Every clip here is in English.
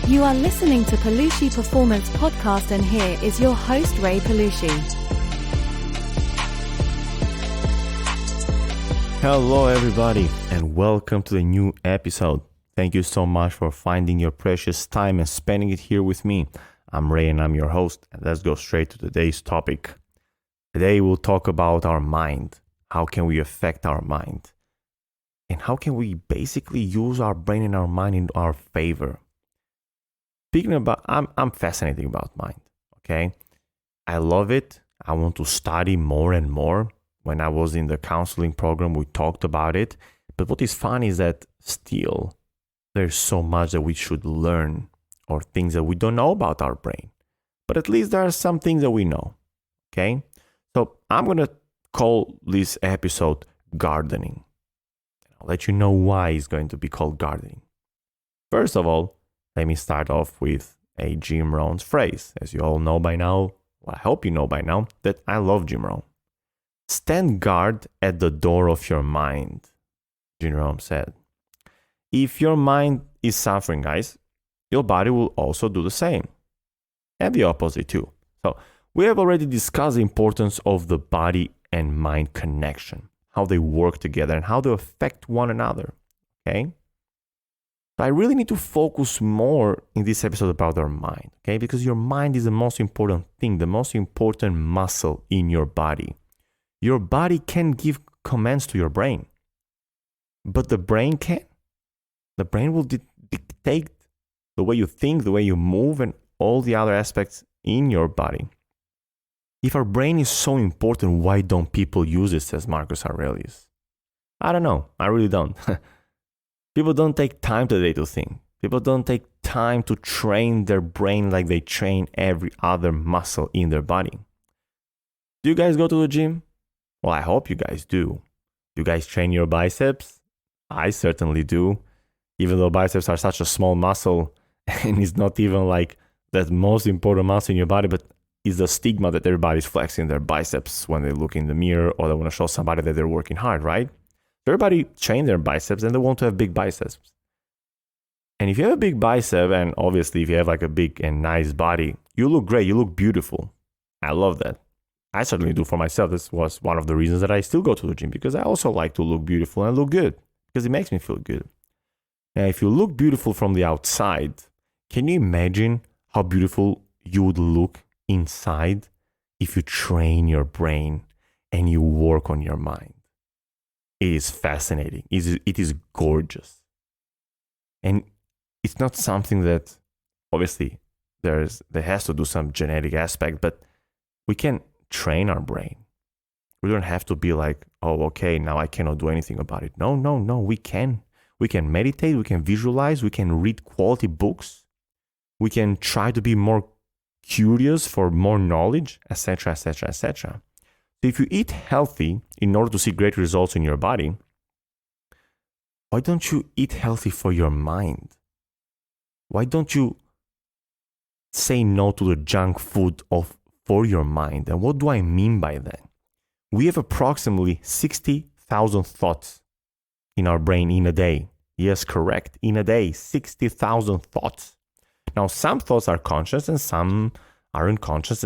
You are listening to Palushi Performance Podcast, and here is your host, Ray Palushi. Hello everybody, and welcome to the new episode. Thank you so much for finding your precious time and spending it here with me. I'm Ray and I'm your host, and let's go straight to today's topic. Today we'll talk about our mind. How can we affect our mind? And how can we basically use our brain and our mind in our favor? Speaking about, I'm fascinated about mind, okay? I love it. I want to study more and more. When I was in the counseling program, we talked about it. But what is funny is that still, there's so much that we should learn or things that we don't know about our brain. But at least there are some things that we know, okay? So I'm going to call this episode Gardening. I'll let you know why it's going to be called gardening. First of all, let me start off with a Jim Rohn's phrase. As you all know by now, well, I hope you know by now, that I love Jim Rohn. Stand guard at the door of your mind, Jim Rohn said. If your mind is suffering, guys, your body will also do the same. And the opposite too. So we have already discussed the importance of the body and mind connection, how they work together and how they affect one another, okay? So I really need to focus more in this episode about our mind, okay? Because your mind is the most important thing, the most important muscle in your body. Your body can give commands to your brain, but the brain can't. The brain will dictate the way you think, the way you move, and all the other aspects in your body. If our brain is so important, why don't people use it, says Marcus Aurelius? I don't know. I really don't. People don't take time today to think. People don't take time to train their brain like they train every other muscle in their body. Do you guys go to the gym? Well, I hope you guys do. Do you guys train your biceps? I certainly do. Even though biceps are such a small muscle and it's not even like the most important muscle in your body, but it's the stigma that everybody's flexing their biceps when they look in the mirror or they want to show somebody that they're working hard, right? Everybody train their biceps and they want to have big biceps. And if you have a big bicep, and obviously if you have like a big and nice body, you look great, you look beautiful. I love that. I certainly do for myself. This was one of the reasons that I still go to the gym, because I also like to look beautiful and look good because it makes me feel good. Now, if you look beautiful from the outside, can you imagine how beautiful you would look inside if you train your brain and you work on your mind? It is fascinating. It is gorgeous. And it's not something that, obviously, there has to do some genetic aspect, but we can train our brain. We don't have to be like, oh, okay, now I cannot do anything about it. No, we can. We can meditate, we can visualize, we can read quality books, we can try to be more curious for more knowledge, etc., etc., etc. So if you eat healthy in order to see great results in your body, why don't you eat healthy for your mind? Why don't you say no to the junk food for your mind? And what do I mean by that? We have approximately 60,000 thoughts in our brain in a day. Yes, correct. In a day, 60,000 thoughts. Now, some thoughts are conscious and some are unconscious.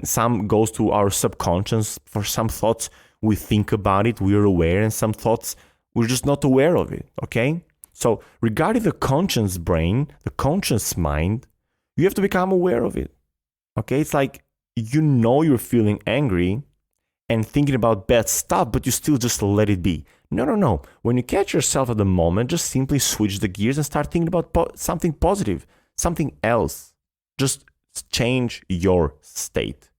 Some goes to our subconscious. For some thoughts, we think about it, we're aware, and some thoughts, we're just not aware of it, okay? So regarding the conscious brain, the conscious mind, you have to become aware of it, okay? It's like, you're feeling angry and thinking about bad stuff, but you still just let it be. No. When you catch yourself at the moment, just simply switch the gears and start thinking about something positive, something else. Just change your state.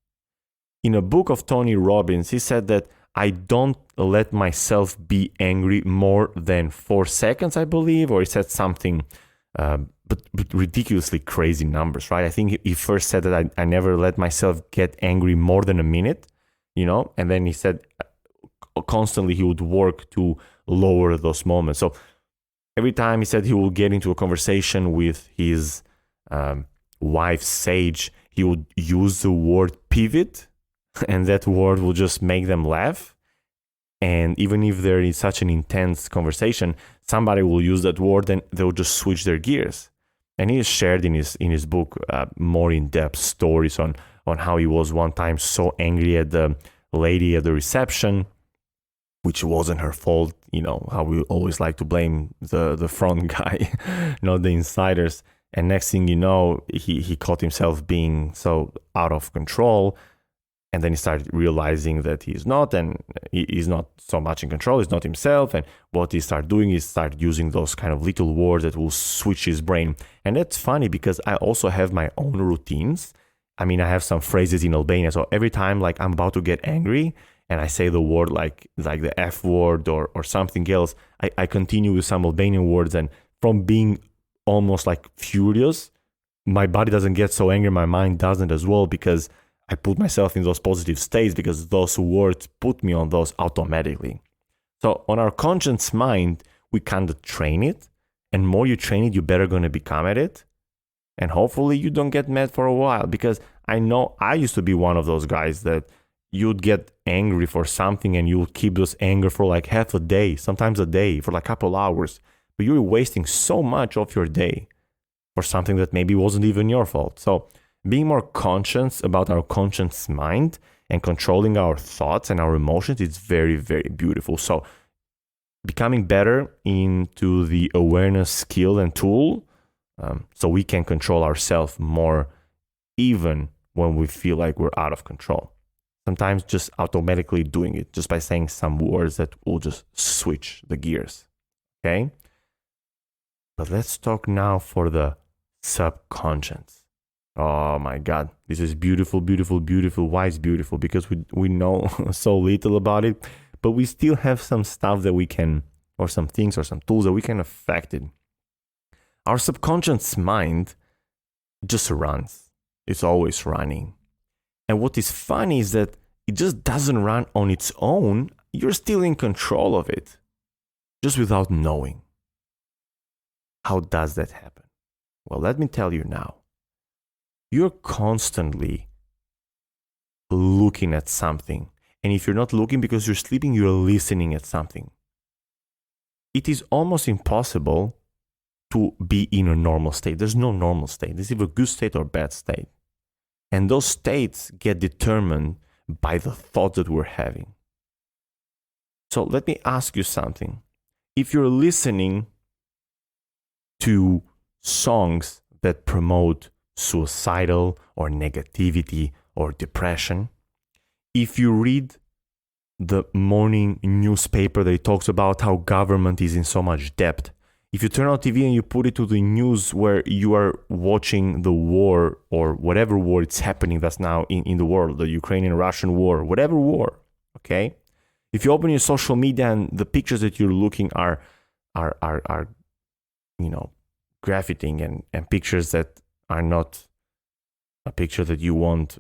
In a book of Tony Robbins, he said that I don't let myself be angry more than 4 seconds, I believe, or he said something, but ridiculously crazy numbers, right? I think he first said that I never let myself get angry more than a minute, and then he said constantly he would work to lower those moments. So every time he said he will get into a conversation with his wife, Sage, he would use the word pivot, and that word will just make them laugh. And even if there is such an intense conversation, somebody will use that word and they'll just switch their gears. And he has shared in his book more in-depth stories on how he was one time so angry at the lady at the reception, which wasn't her fault. You know how we always like to blame the front guy, not the insiders. And next thing you know, he caught himself being so out of control. And then he started realizing that he's not, and he's not so much in control. He's not himself. And what he started doing is start using those kind of little words that will switch his brain. And that's funny because I also have my own routines. I mean, I have some phrases in Albania. So every time like I'm about to get angry and I say the word like the F word or something else, I continue with some Albanian words. And from being almost like furious, my body doesn't get so angry. My mind doesn't as well, because I put myself in those positive states, because those words put me on those automatically. So on our conscious mind, we kind of train it. And more you train it, you better going to become at it. And hopefully you don't get mad for a while, because I know I used to be one of those guys that you'd get angry for something and you'll keep this anger for like half a day, sometimes a day, for like a couple hours. But you're wasting so much of your day for something that maybe wasn't even your fault. So being more conscious about our conscious mind and controlling our thoughts and our emotions is very, very beautiful. So becoming better into the awareness skill and tool, so we can control ourselves more, even when we feel like we're out of control. Sometimes just automatically doing it, just by saying some words that will just switch the gears. Okay? But let's talk now for the subconscious. Oh my God, this is beautiful, beautiful, beautiful. Why is beautiful? Because we know so little about it, but we still have some stuff that we can, or some things or some tools that we can affect it. Our subconscious mind just runs. It's always running. And what is funny is that it just doesn't run on its own. You're still in control of it, just without knowing. How does that happen? Well, let me tell you now. You're constantly looking at something. And if you're not looking because you're sleeping, you're listening at something. It is almost impossible to be in a normal state. There's no normal state. There's either a good state or bad state. And those states get determined by the thoughts that we're having. So let me ask you something. If you're listening to songs that promote suicidal or negativity or depression, if you read the morning newspaper that talks about how government is in so much debt, if you turn on TV and you put it to the news where you are watching the war or whatever war it's happening that's now in the world, the Ukrainian-Russian war, whatever war, okay? If you open your social media and the pictures that you're looking are graffiting and pictures that are not a picture that you want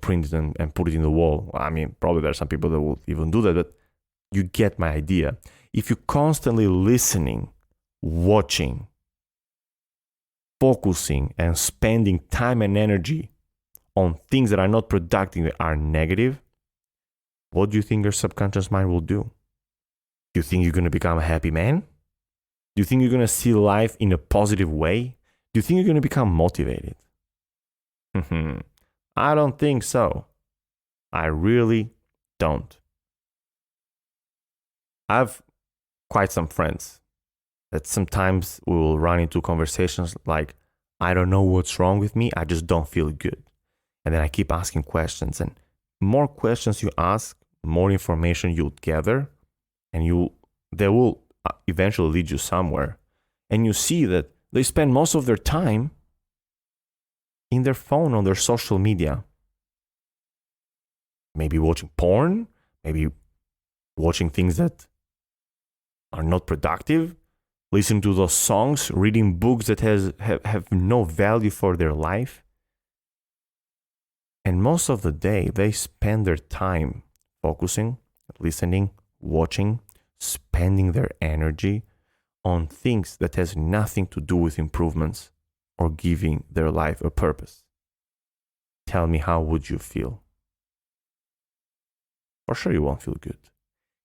print and put it in the wall. I mean, probably there are some people that will even do that, but you get my idea. If you're constantly listening, watching, focusing, and spending time and energy on things that are not productive, that are negative, what do you think your subconscious mind will do? Do you think you're going to become a happy man? Do you think you're going to see life in a positive way? Do you think you're going to become motivated? I don't think so. I really don't. I have quite some friends that sometimes we will run into conversations like, I don't know what's wrong with me, I just don't feel good. And then I keep asking questions, and more questions you ask, more information you'll gather, and they will eventually lead you somewhere. And you see that they spend most of their time in their phone, on their social media. Maybe watching porn, maybe watching things that are not productive, listening to those songs, reading books that have no value for their life. And most of the day, they spend their time focusing, listening, watching, spending their energy on things that has nothing to do with improvements or giving their life a purpose. Tell me, how would you feel? For sure you won't feel good.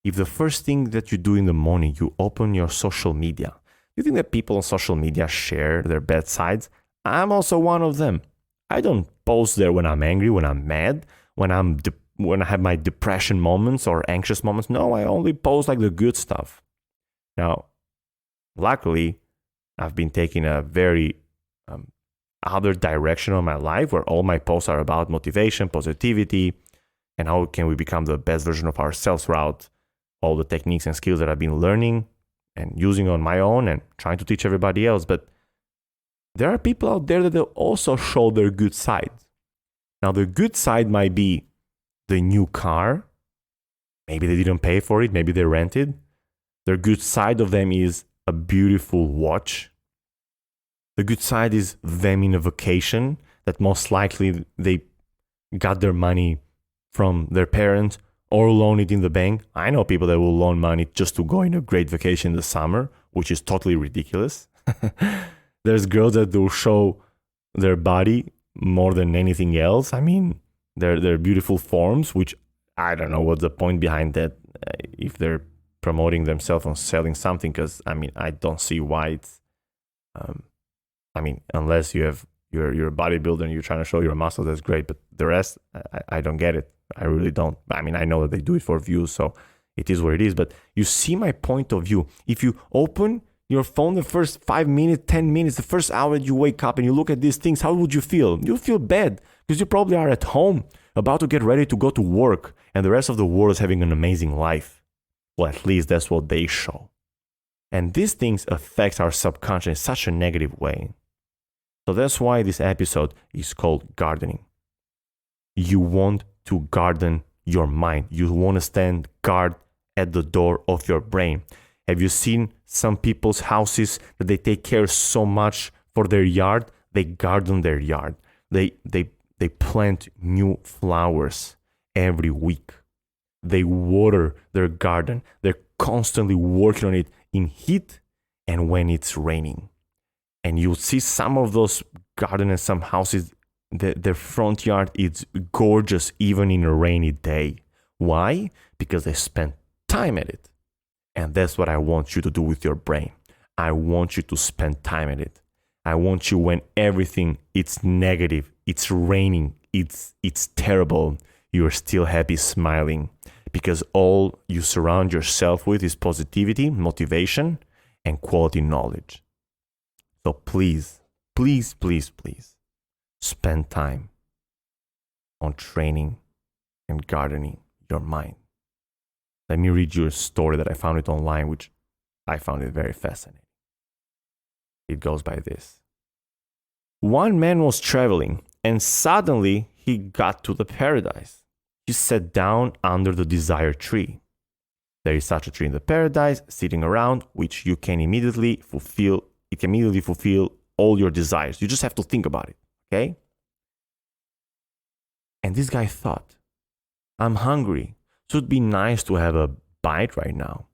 If the first thing that you do in the morning, you open your social media, You think that people on social media share their bad sides? I'm also one of them. I don't post there when I'm angry, when I'm mad, when I have my depression moments or anxious moments. No, I only post like the good stuff. Now, luckily, I've been taking a very other direction of my life where all my posts are about motivation, positivity, and how can we become the best version of ourselves throughout all the techniques and skills that I've been learning and using on my own and trying to teach everybody else. But there are people out there that also show their good side. Now, the good side might be the new car. Maybe they didn't pay for it. Maybe they rented. The good side of them is a beautiful watch. The good side is them in a vacation that most likely they got their money from their parents or loan it in the bank. I know people that will loan money just to go on a great vacation in the summer, which is totally ridiculous. There's girls that will show their body more than anything else. I mean, their beautiful forms, which I don't know what's the point behind that if they're promoting themselves on selling something, because I mean, I don't see why it's unless you're a bodybuilder and you're trying to show your muscles, that's great. But the rest, I don't get it. I really don't. I mean, I know that they do it for views, so it is what it is. But you see my point of view. If you open your phone the first 5 minutes, 10 minutes, the first hour that you wake up and you look at these things, how would you feel? You'll feel bad because you probably are at home about to get ready to go to work and the rest of the world is having an amazing life. Well, at least that's what they show. And these things affect our subconscious in such a negative way. So that's why this episode is called gardening. You want to garden your mind. You want to stand guard at the door of your brain. Have you seen some people's houses that they take care so much for their yard? They garden their yard. They plant new flowers every week. They water their garden. They're constantly working on it in heat and when it's raining. And you'll see some of those gardens and some houses, their front yard is gorgeous even in a rainy day. Why? Because they spend time at it. And that's what I want you to do with your brain. I want you to spend time at it. I want you when everything it's negative, it's raining, it's terrible, you're still happy smiling because all you surround yourself with is positivity, motivation, and quality knowledge. So please, please, please, please spend time on training and gardening your mind. Let me read you a story that I found it online, which I found it very fascinating. It goes by this. One man was traveling and suddenly he got to the paradise. He sat down under the desired tree. There is such a tree in the paradise sitting around which you can immediately fulfill. It can immediately fulfill all your desires. You just have to think about it, okay? And this guy thought, I'm hungry, so it'd be nice to have a bite right now.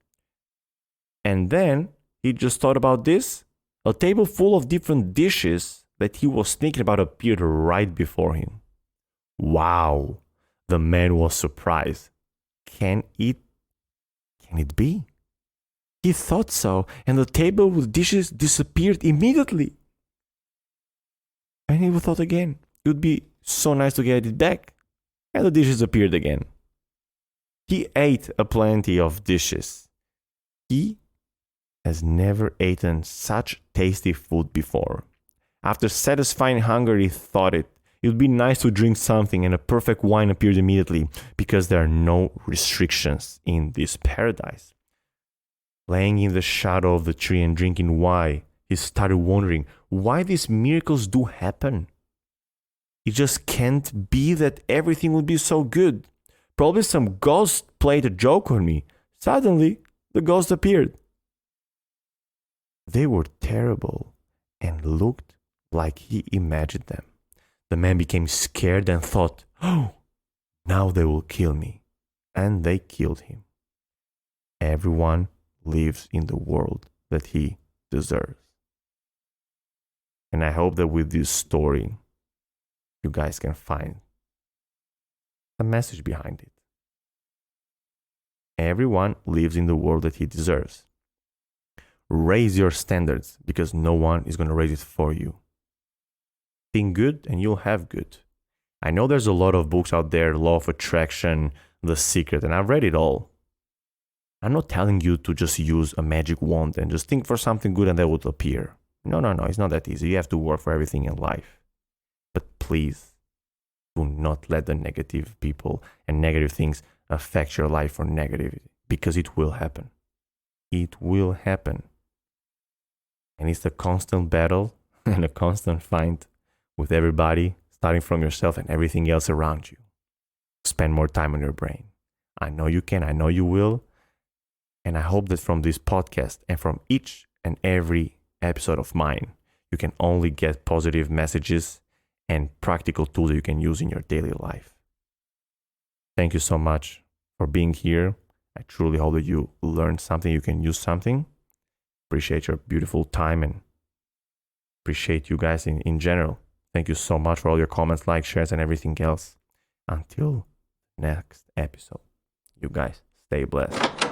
And then he just thought about this. A table full of different dishes that he was thinking about appeared right before him. Wow, the man was surprised. Can it be? He thought so, and the table with dishes disappeared immediately. And he thought again, it would be so nice to get it back. And the dishes appeared again. He ate a plenty of dishes. He has never eaten such tasty food before. After satisfying hunger, he thought it would be nice to drink something, and a perfect wine appeared immediately because there are no restrictions in this paradise. Laying in the shadow of the tree and drinking wine, he started wondering why these miracles do happen. It just can't be that everything would be so good. Probably some ghost played a joke on me. Suddenly, the ghost appeared. They were terrible and looked like he imagined them. The man became scared and thought, oh, now they will kill me. And they killed him. Everyone lives in the world that he deserves. And I hope that with this story, you guys can find a message behind it. Everyone lives in the world that he deserves. raise your standards because no one is going to raise it for you. Think good and you'll have good. I know there's a lot of books out there, Law of Attraction, The Secret, and I've read it all. I'm not telling you to just use a magic wand and just think for something good and that will appear. No, it's not that easy. You have to work for everything in life. But please, do not let the negative people and negative things affect your life for negativity, because it will happen. It will happen. And it's a constant battle and a constant fight with everybody, starting from yourself and everything else around you. Spend more time on your brain. I know you can, I know you will. And I hope that from this podcast and from each and every episode of mine, you can only get positive messages and practical tools that you can use in your daily life. Thank you so much for being here. I truly hope that you learned something, you can use something. Appreciate your beautiful time and appreciate you guys in general. Thank you so much for all your comments, likes, shares, and everything else. Until next episode, you guys stay blessed.